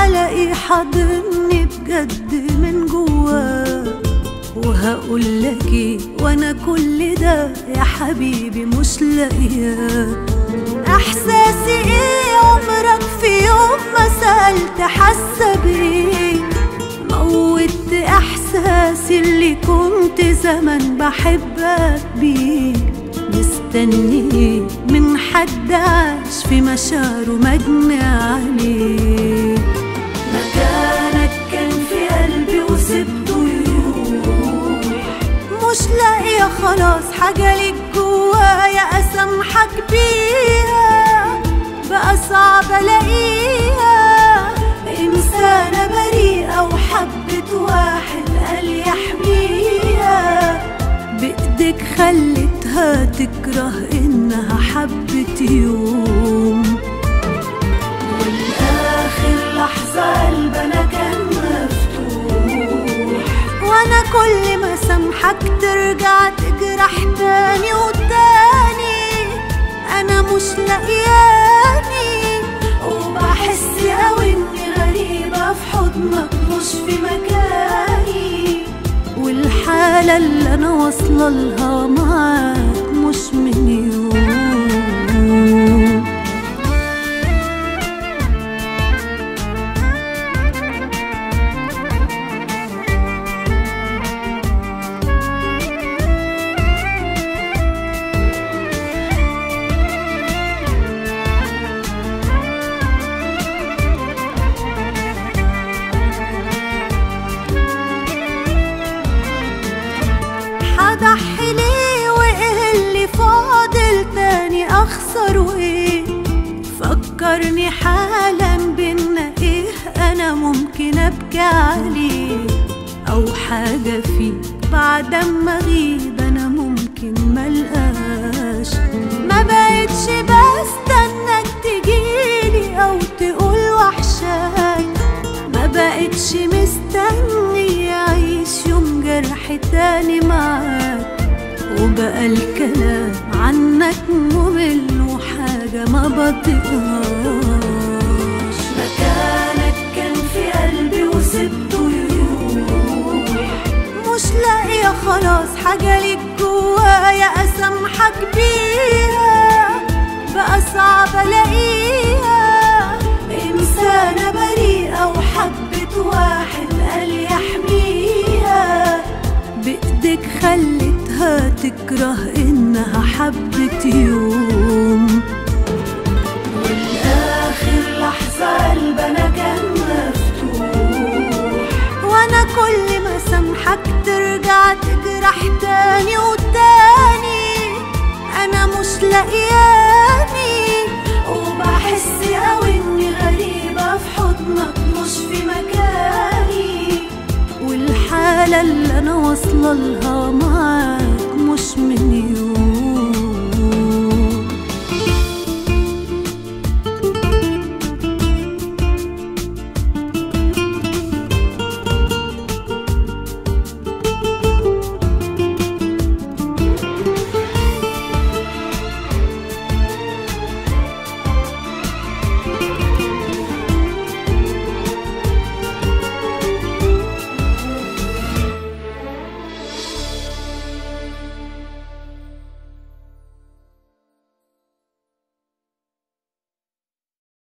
الاقي حاضني بجد من جواه، وهقول لك ايه وانا كل ده يا حبيبي مش لاقياه. احساسي ايه عمرك في يوم ما سألت حاسه بايه؟ موت احساسي اللي كنت زمان بحبك بيه. مستني ايه من حد عاش في مشاعره مجني عليه؟ مكانك كان في قلبي وسبته يروح، مش لاقيه خلاص حاجه ليك جوايا اسامحك بيها، بقى صعب الاقيها. انسانه بريئه وحبت واحد قال يحميها، بايدك خلتها تكره انها حبت يوم. والاخر لحظه قلبنا كان مفتوح، وانا كل ما سامحك ترجع تجرح تاني وتاني. انا مش لاقياني وبحس قوي اني غريبه في حضنك مش في مكاني، والحاله اللي انا واصله لها معاك مش من يوم. هضحي ليه وايه اللي فاضل تاني اخسره ايه؟ فكرني حالا بينا ايه انا ممكن ابكي عليه، او حاجه فيك بعد ما اغيب انا ممكن ملقاش. ما بقتش بستناك تجيلي او تقول وحشاي، ما بقتش مستني اعيش يوم جرح تاني معاك، وبقى الكلام عنك ممل وحاجة ما بطيقهاش. مكانك كان في قلبي وسبته يروح، مش لاقية خلاص حاجة ليك جوايا اسامحك بيها، بقى صعب الاقيها. انسانة بريئة وحبت واحد قال يحميها، بايدك خلتها تكره انها حبت يوم. والاخر لحظه قلبنا كان مفتوح، وانا كل ما سامحك ترجع تجرح تاني وتاني. انا مش لاقياني وبحس قوي اني غريبه في حضنك مش في مكاني، والحاله اللي انا واصله لها معاك مش من يوم.